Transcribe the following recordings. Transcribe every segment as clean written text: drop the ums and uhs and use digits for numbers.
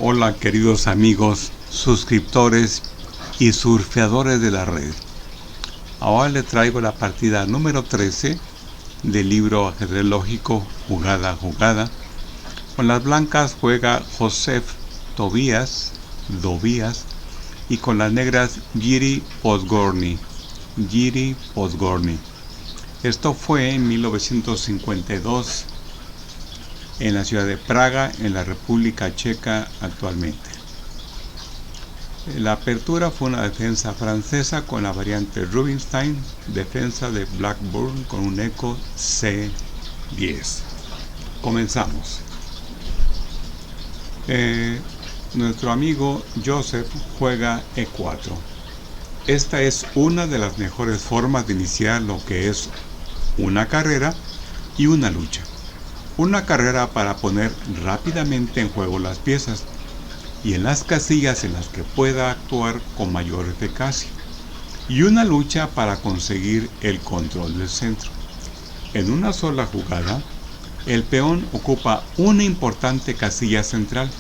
Hola queridos amigos, suscriptores y surfeadores de la red. Ahora les traigo la partida número 13 del libro Ajedrez Lógico Jugada a Jugada. Con las blancas juega Joseph Tobías y con las negras Jiří Podgorny. Esto fue en 1952 en la ciudad de Praga, en la República Checa actualmente. La apertura fue una defensa francesa con la variante Rubinstein, defensa de Blackburn con un eco C10. Comenzamos. Nuestro amigo Joseph juega E4. Esta es una de las mejores formas de iniciar lo que es una carrera y una lucha. Una carrera para poner rápidamente en juego las piezas y en las casillas en las que pueda actuar con mayor eficacia, y una lucha para conseguir el control del centro. En una sola jugada, el peón ocupa una importante casilla central,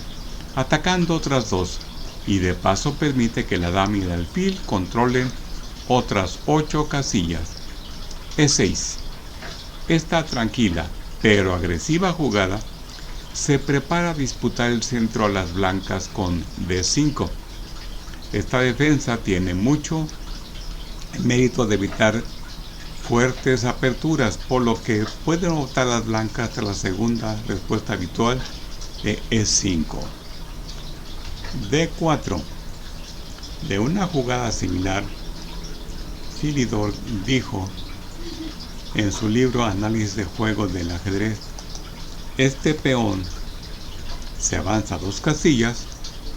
atacando otras dos, y de paso permite que la dama y el alfil controlen otras 8 casillas. E6. Esta tranquila pero agresiva jugada se prepara a disputar el centro a las blancas con D5. Esta defensa tiene mucho mérito de evitar fuertes aperturas, por lo que pueden optar las blancas tras la segunda respuesta habitual de E5. D4. De una jugada similar, Philidor dijo en su libro Análisis de juegos del ajedrez: este peón se avanza 2 casillas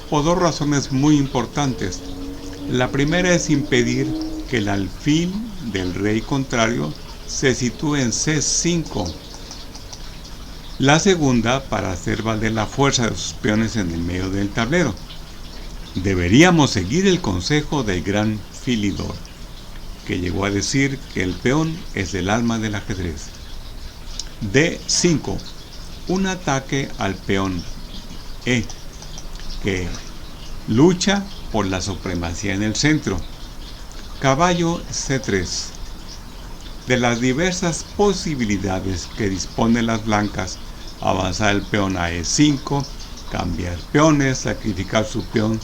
por 2 razones muy importantes. La primera es impedir que el alfil del rey contrario se sitúe en C5. La segunda, para hacer valer la fuerza de sus peones en el medio del tablero. Deberíamos seguir el consejo del gran Philidor, que llegó a decir que el peón es el alma del ajedrez. D5. Un ataque al peón E, que lucha por la supremacía en el centro. Caballo C3. De las diversas posibilidades que disponen las blancas, avanzar el peón a E5, cambiar peones, sacrificar su peón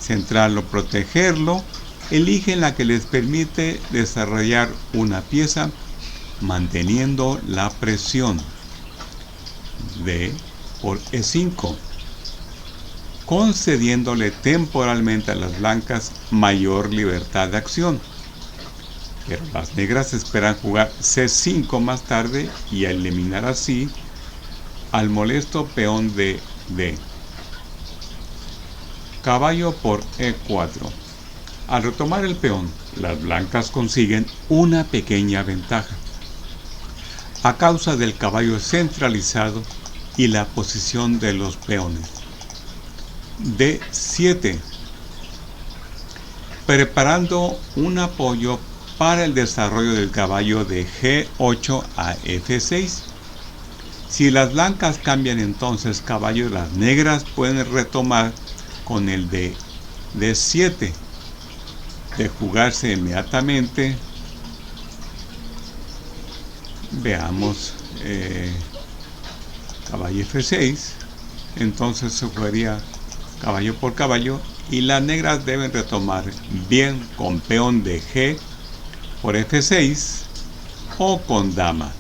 central o protegerlo, eligen la que les permite desarrollar una pieza manteniendo la presión. D por E5, concediéndole temporalmente a las blancas mayor libertad de acción. Pero las negras esperan jugar C5 más tarde y eliminar así al molesto peón de D. Caballo por E4. Al retomar el peón, las blancas consiguen una pequeña ventaja a causa del caballo centralizado y la posición de los peones. D7. Preparando un apoyo para el desarrollo del caballo de G8 a F6. Si las blancas cambian entonces caballo, las negras pueden retomar con el de D7. De jugarse inmediatamente, veamos, caballo F6, entonces se jugaría caballo por caballo y las negras deben retomar bien con peón de G por F6 o con dama,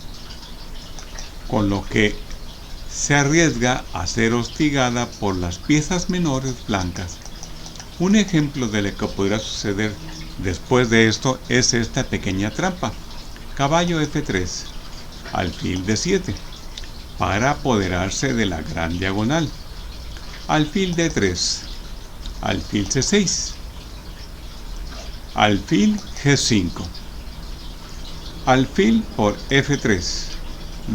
con lo que se arriesga a ser hostigada por las piezas menores blancas. Un ejemplo de lo que podrá suceder después de esto es esta pequeña trampa. Caballo F3, alfil D7, para apoderarse de la gran diagonal. Alfil D3, alfil C6, alfil G5, alfil por F3,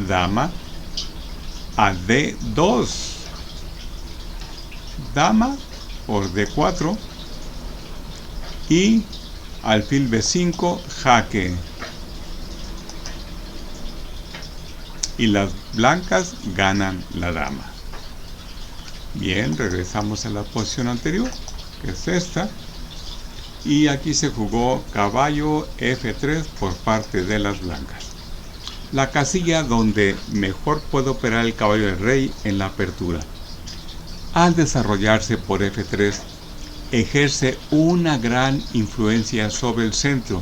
dama a D2, dama por D4 y alfil B5, jaque. Y las blancas ganan la dama. Bien, regresamos a la posición anterior, que es esta. Y aquí se jugó caballo F3 por parte de las blancas. La casilla donde mejor puede operar el caballo del rey en la apertura. Al desarrollarse por F3, ejerce una gran influencia sobre el centro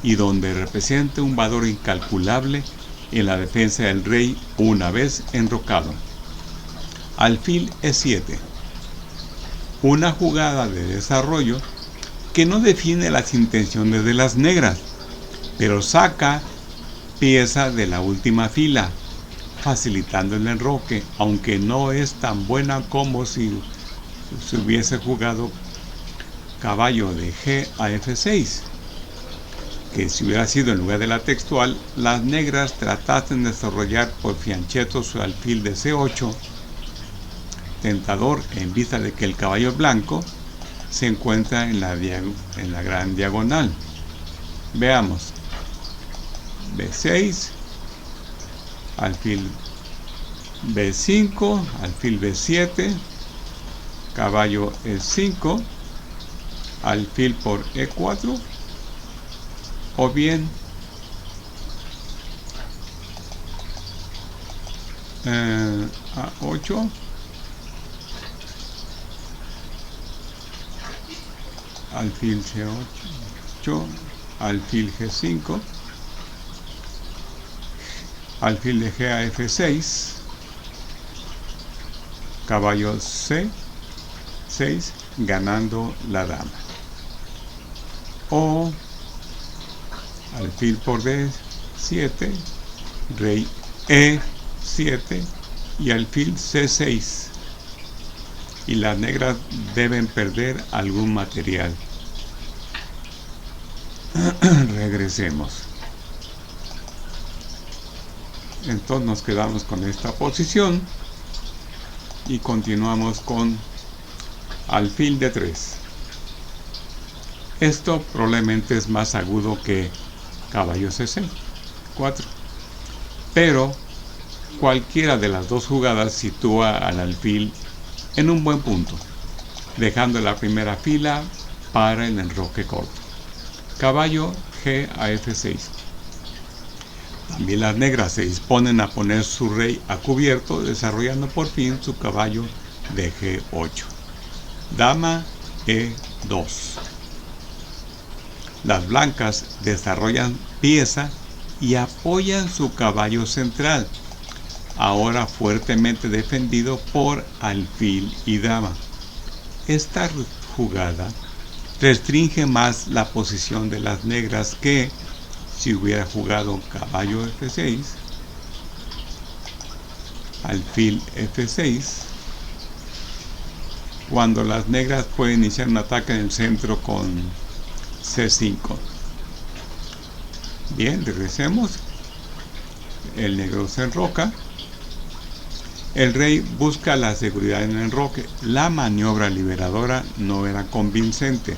y donde representa un valor incalculable en la defensa del rey una vez enrocado. Alfil E7. Una jugada de desarrollo que no define las intenciones de las negras, pero saca pieza de la última fila, facilitando el enroque, aunque no es tan buena como si se hubiese jugado caballo de G a F6, que si hubiera sido en lugar de la textual, las negras tratasen de desarrollar por fianchetto su alfil de C8, tentador en vista de que el caballo blanco se encuentra en la gran diagonal. Veamos. B6, alfil B5, alfil B7, caballo E5, alfil por E4, o bien A8, alfil C8, alfil G5, alfil de G a F6, caballo C6, ganando la dama. O alfil por D7, rey E7 y alfil C6. Y las negras deben perder algún material. Regresemos. Entonces nos quedamos con esta posición y continuamos con alfil D3. Esto probablemente es más agudo que caballo C6, 4. Pero cualquiera de las dos jugadas sitúa al alfil en un buen punto, dejando la primera fila para el enroque corto. Caballo G a F6. También las negras se disponen a poner su rey a cubierto, desarrollando por fin su caballo de G8. Dama E2. Las blancas desarrollan pieza y apoyan su caballo central, ahora fuertemente defendido por alfil y dama. Esta jugada restringe más la posición de las negras que si hubiera jugado caballo F6, alfil F6, cuando las negras pueden iniciar un ataque en el centro con C5. Bien, regresemos. El negro se enroca. El rey busca la seguridad en el enroque. La maniobra liberadora no era convincente.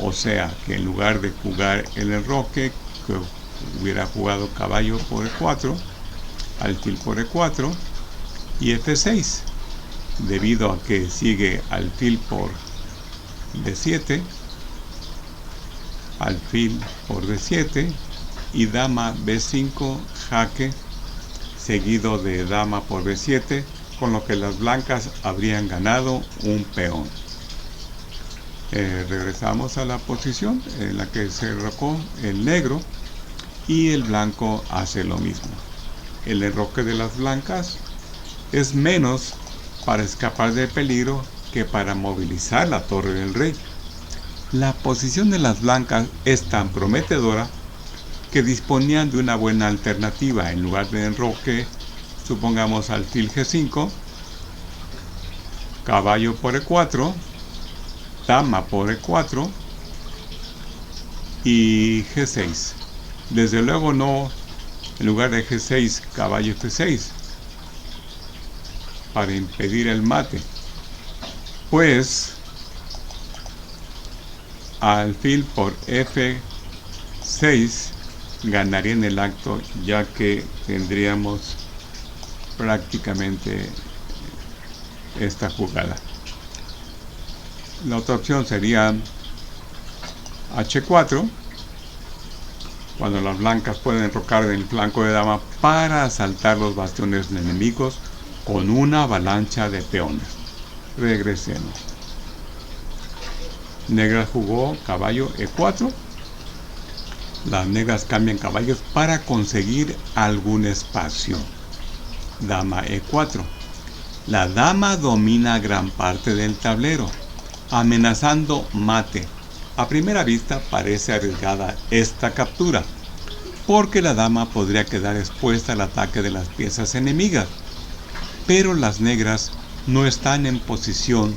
O sea que en lugar de jugar el enroque, que hubiera jugado caballo por E4, alfil por E4 y F6. Debido a que sigue alfil por D7, alfil por D7 y dama B5, jaque, seguido de dama por B7, con lo que las blancas habrían ganado un peón. Regresamos a la posición en la que se enrocó el negro y el blanco hace lo mismo. El enroque de las blancas es menos para escapar del peligro que para movilizar la torre del rey. La posición de las blancas es tan prometedora que disponían de una buena alternativa. En lugar de enroque, supongamos alfil G5, caballo por E4, dama por E4 y G6. Desde luego no, en lugar de G6, caballo F6, para impedir el mate. Pues alfil por F6 ganaría en el acto, ya que tendríamos prácticamente esta jugada. La otra opción sería H4, cuando las blancas pueden enrocar en el flanco de dama para asaltar los bastiones enemigos con una avalancha de peones. Regresemos. Negra jugó caballo E4. Las negras cambian caballos para conseguir algún espacio. Dama E4. La dama domina gran parte del tablero, amenazando mate. A primera vista parece arriesgada esta captura, porque la dama podría quedar expuesta al ataque de las piezas enemigas, pero las negras no están en posición,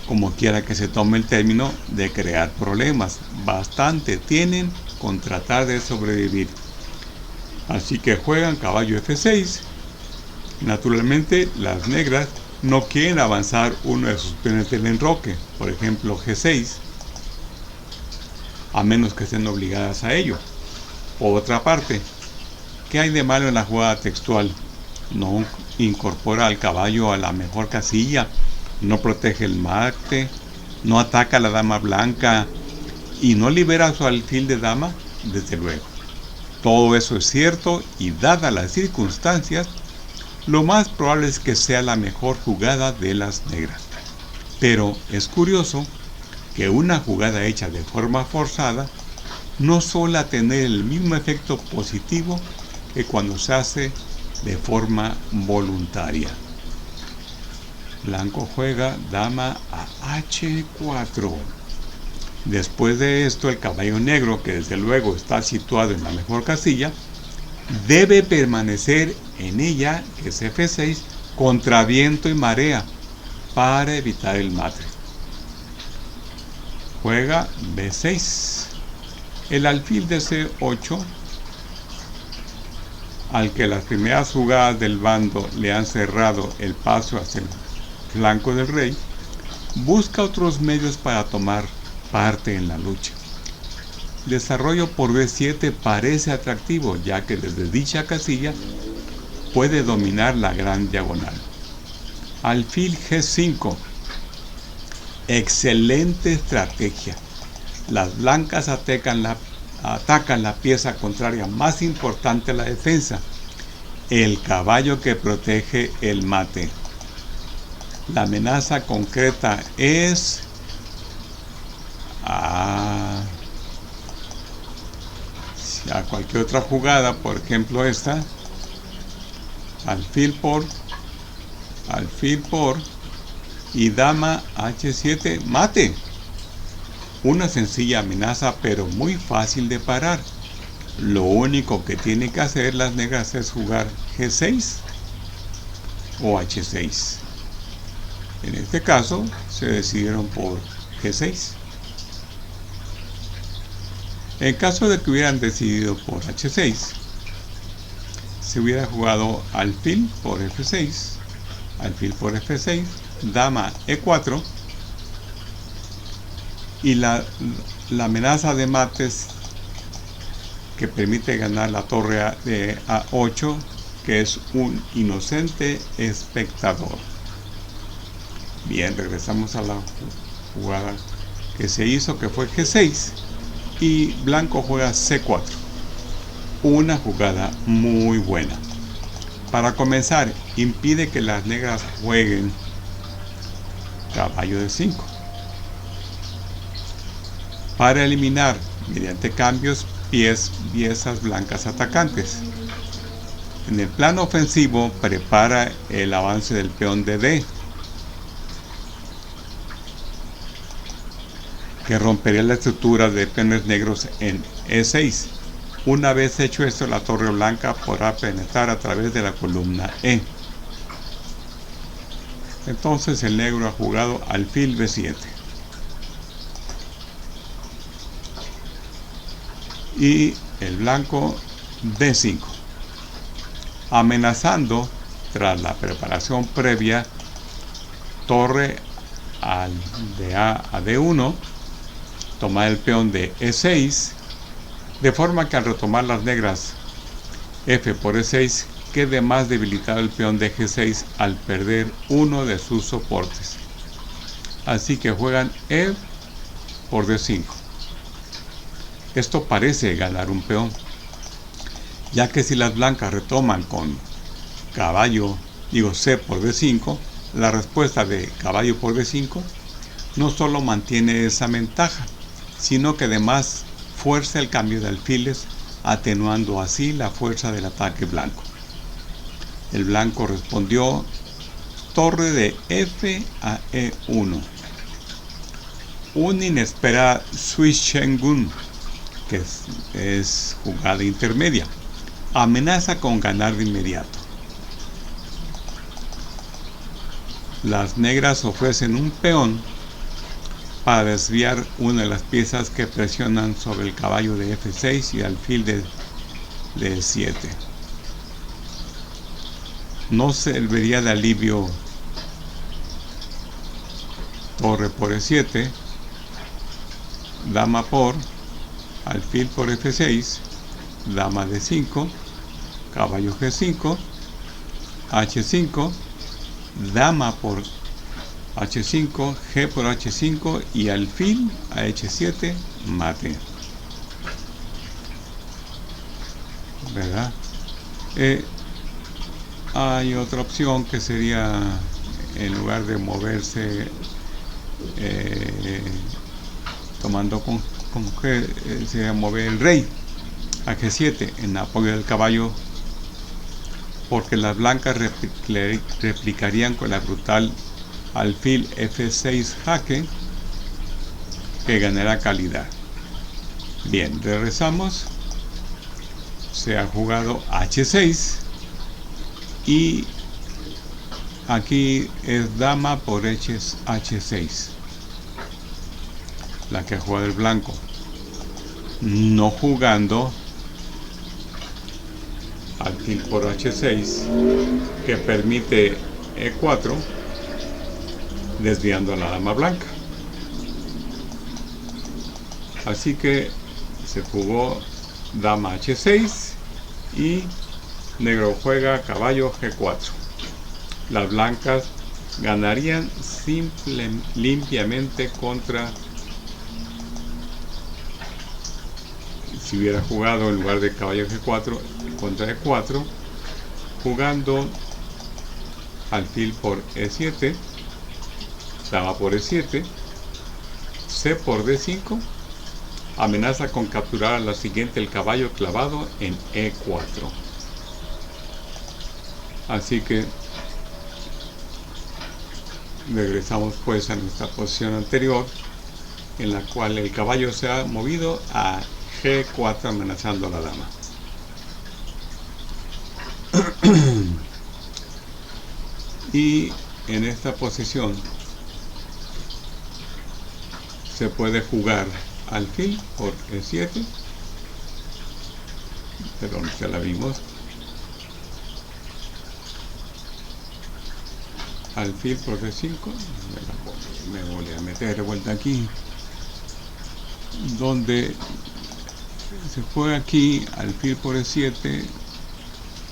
como quiera que se tome el término, de crear problemas. Bastante tienen con tratar de sobrevivir. Así que juegan caballo F6. Naturalmente, las negras no quieren avanzar uno de sus peones del enroque, por ejemplo G6, a menos que estén obligadas a ello. Por otra parte, ¿qué hay de malo en la jugada textual? No incorpora al caballo a la mejor casilla, no protege el mate, no ataca a la dama blanca y no libera su alfil de dama, desde luego. Todo eso es cierto y, dadas las circunstancias, lo más probable es que sea la mejor jugada de las negras. Pero es curioso que una jugada hecha de forma forzada no suele tener el mismo efecto positivo que cuando se hace de forma voluntaria. Blanco juega dama a H4. Después de esto, el caballo negro, que desde luego está situado en la mejor casilla, debe permanecer en ella, que es F6, contra viento y marea, para evitar el mate. Juega B6. El alfil de C8, al que las primeras jugadas del bando le han cerrado el paso hacia el flanco del rey, busca otros medios para tomar parte en la lucha. El desarrollo por B7 parece atractivo, ya que desde dicha casilla puede dominar la gran diagonal. Alfil G5. Excelente estrategia. Las blancas atacan la pieza contraria más importante a la defensa, el caballo que protege el mate. La amenaza concreta es a cualquier otra jugada, por ejemplo esta, alfil por y dama H7, mate. Una sencilla amenaza, pero muy fácil de parar. Lo único que tiene que hacer las negras es jugar G6 o H6. En este caso se decidieron por G6. En caso de que hubieran decidido por H6, se hubiera jugado alfil por F6, alfil por F6, dama E4, y la amenaza de mates que permite ganar la torre de A8, que es un inocente espectador. Bien, regresamos a la jugada que se hizo, que fue G6, y blanco juega C4. Una jugada muy buena. Para comenzar, impide que las negras jueguen caballo de 5. Para eliminar, mediante cambios, piezas blancas atacantes. En el plano ofensivo, prepara el avance del peón de D, que rompería la estructura de peones negros en E6. Una vez hecho esto, la torre blanca podrá penetrar a través de la columna E. Entonces el negro ha jugado alfil B7. Y el blanco D5. Amenazando, tras la preparación previa, torre de A a D1, tomar el peón de E6, de forma que al retomar las negras F por E6 quede más debilitado el peón de G6 al perder uno de sus soportes. Así que juegan E por D5. Esto parece ganar un peón, ya que si las blancas retoman con C por D5, la respuesta de caballo por D5 no solo mantiene esa ventaja, sino que además fuerza el cambio de alfiles, atenuando así la fuerza del ataque blanco. El blanco respondió torre de F a E1. Un inesperada Zwischengun, que es jugada intermedia, amenaza con ganar de inmediato. Las negras ofrecen un peón para desviar una de las piezas que presionan sobre el caballo de F6 y alfil de E7. No serviría de alivio torre por E7, dama por, alfil por F6, dama D5, caballo G5, H5, dama por H5, G por H5 y alfil a H7, mate. ¿Verdad? Hay otra opción que sería, en lugar de moverse tomando como G, sería mover el rey a G7 en apoyo del caballo, porque las blancas replicarían con la brutal alfil F6 jaque, que ganará calidad. Bien, regresamos. Se ha jugado H6 y aquí es dama por H6, la que ha jugado el blanco, no jugando alfil por H6, que permite E4, desviando a la dama blanca. Así que se jugó dama H6 y negro juega caballo G4. Las blancas ganarían limpiamente contra, si hubiera jugado en lugar de caballo G4 contra E4, jugando alfil por E7, dama por E7, C por D5, amenaza con capturar a la siguiente el caballo clavado en E4. Así que regresamos pues a nuestra posición anterior, en la cual el caballo se ha movido a G4 amenazando a la dama. Y en esta posición se puede jugar alfil por E7, perdón, ya la vimos, alfil por D5, me voy a meter de vuelta aquí, donde se fue aquí alfil por E7,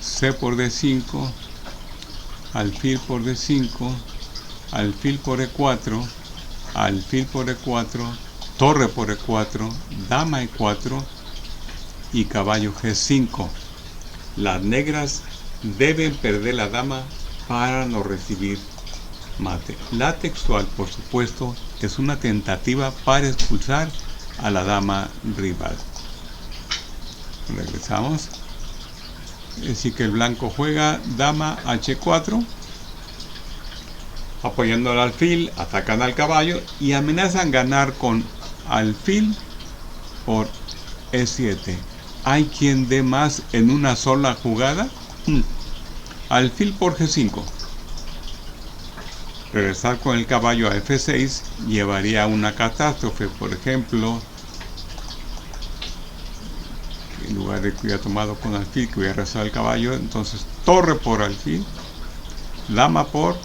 C por D5, alfil por D5, alfil por E4, alfil por E4, torre por E4, dama E4 y caballo G5. Las negras deben perder la dama para no recibir mate. La textual, por supuesto, es una tentativa para expulsar a la dama rival. Regresamos. Así que el blanco juega dama H4, apoyando al alfil, atacan al caballo y amenazan ganar con alfil por E7. ¿Hay quien dé más en una sola jugada? Alfil por G5. Regresar con el caballo a F6 llevaría a una catástrofe. Por ejemplo, en lugar de que hubiera tomado con alfil, que hubiera regresado el caballo, entonces torre por alfil, dama por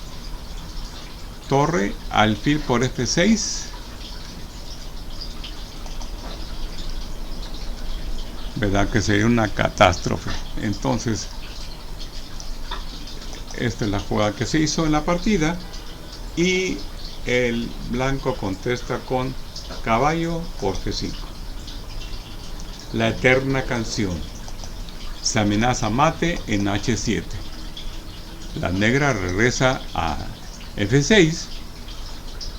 torre, alfil por F6, ¿verdad? Que sería una catástrofe. Entonces Esta es la jugada que se hizo en la partida. Y el blanco contesta con caballo por G5. La eterna canción. Se amenaza mate en H7. La negra regresa a F6.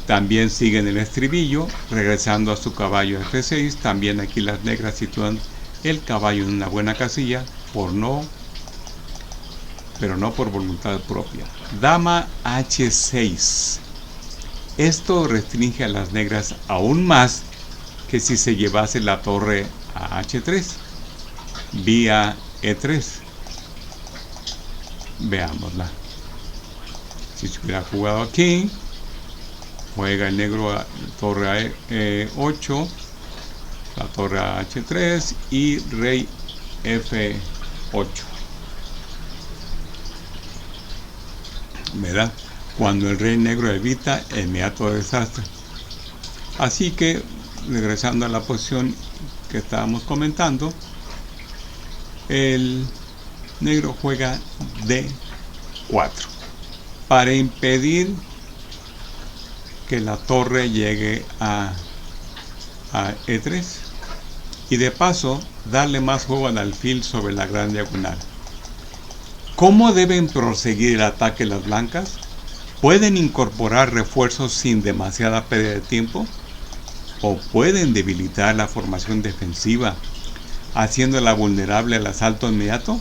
También siguen el estribillo, regresando a su caballo F6. También aquí las negras sitúan el caballo en una buena casilla, pero no por voluntad propia. Dama H6. Esto restringe a las negras aún más que si se llevase la torre a H3 vía E3. Veámosla. Si se hubiera jugado aquí, juega el negro a torre a E8, la torre a H3 y rey F8. ¿Verdad? Cuando el rey negro evita el inmediato desastre. Así que, regresando a la posición que estábamos comentando, el negro juega D4 para impedir que la torre llegue a E3 y de paso darle más juego al alfil sobre la gran diagonal. ¿Cómo deben proseguir el ataque las blancas? ¿Pueden incorporar refuerzos sin demasiada pérdida de tiempo? ¿O pueden debilitar la formación defensiva, haciéndola vulnerable al asalto inmediato?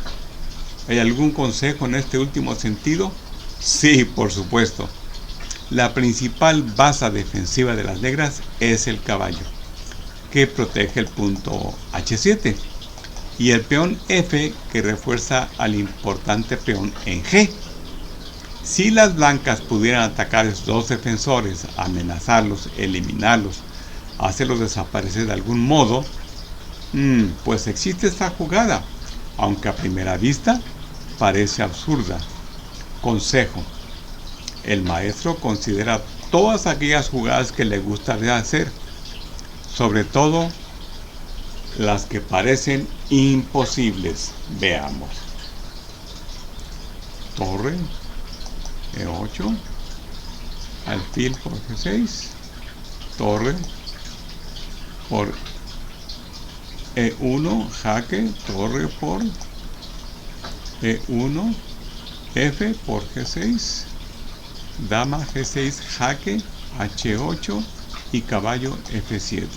¿Hay algún consejo en este último sentido? Sí, por supuesto. La principal base defensiva de las negras es el caballo, que protege el punto H7, y el peón F, que refuerza al importante peón en G. Si las blancas pudieran atacar a esos dos defensores, amenazarlos, eliminarlos, hacerlos desaparecer de algún modo, pues existe esta jugada, aunque a primera vista parece absurda. Consejo: el maestro considera todas aquellas jugadas que le gustaría hacer, sobre todo las que parecen imposibles. Veamos. Torre E8, alfil por G6, torre por E1, jaque, torre por E1, F por G6, dama G6, jaque, H8 y caballo F7.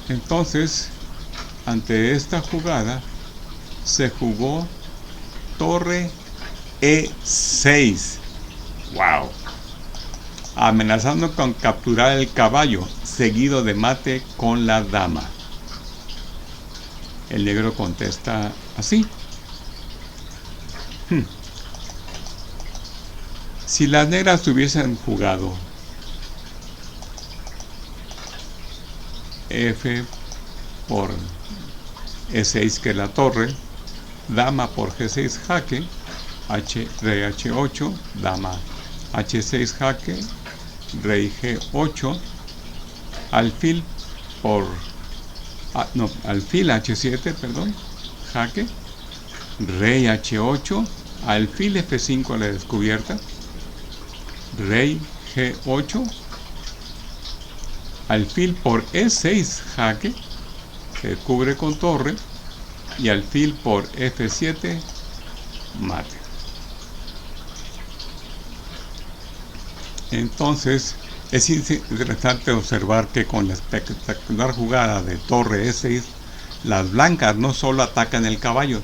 Entonces, ante esta jugada, se jugó torre E6. ¡Wow! Amenazando con capturar el caballo, seguido de mate con la dama. El negro contesta así. Si las negras hubiesen jugado F por E6, que es la torre, dama por G6 jaque, rey H8, dama H6 jaque, rey G8, alfil por alfil H7, perdón, jaque, rey H8, alfil F5 a la descubierta, rey G8, alfil por E6 jaque, se cubre con torre, y alfil por F7 mate. Entonces es interesante observar que con la espectacular jugada de torre E6, las blancas no solo atacan el caballo,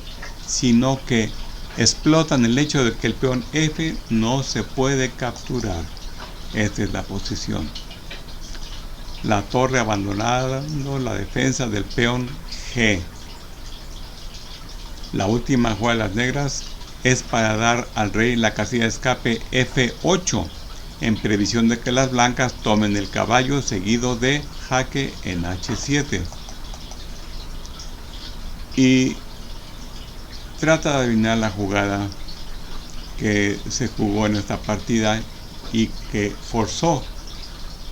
sino que explotan el hecho de que el peón F no se puede capturar. Esta es la posición. La torre abandonando la defensa del peón G. La última jugada de las negras es para dar al rey la casilla de escape F8, en previsión de que las blancas tomen el caballo seguido de jaque en H7. Y trata de adivinar la jugada que se jugó en esta partida y que forzó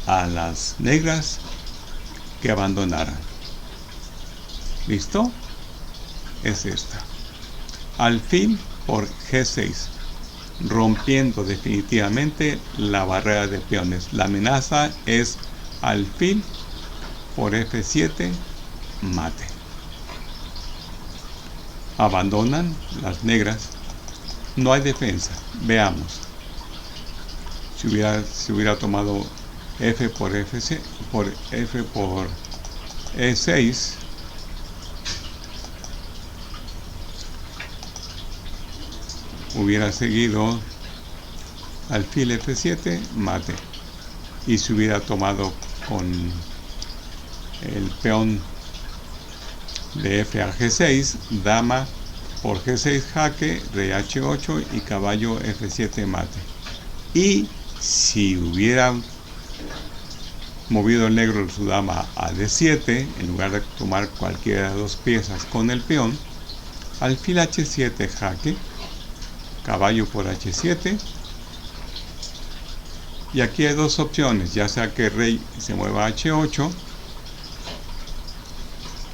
a las negras que abandonaran. ¿Listo? Es esta. alfil por G6, rompiendo definitivamente la barrera de peones. La amenaza es alfil por F7, mate. Abandonan las negras. No hay defensa. Veamos. Si hubiera tomado F por F6, por F por E6, hubiera seguido alfil F7, mate. Y se hubiera tomado con el peón de F a G6, dama por G6 jaque, rey H8 y caballo F7 mate. Y si hubiera movido el negro su dama a D7, en lugar de tomar cualquiera de las dos piezas con el peón, alfil H7 jaque, caballo por H7, y aquí hay dos opciones, ya sea que el rey se mueva a H8,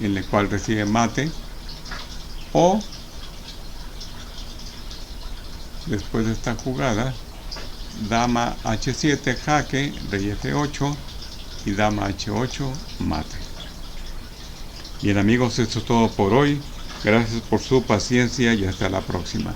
en el cual recibe mate, o después de esta jugada, dama H7 jaque, rey F8 y dama H8 mate. Bien amigos, esto es todo por hoy. Gracias por su paciencia y hasta la próxima.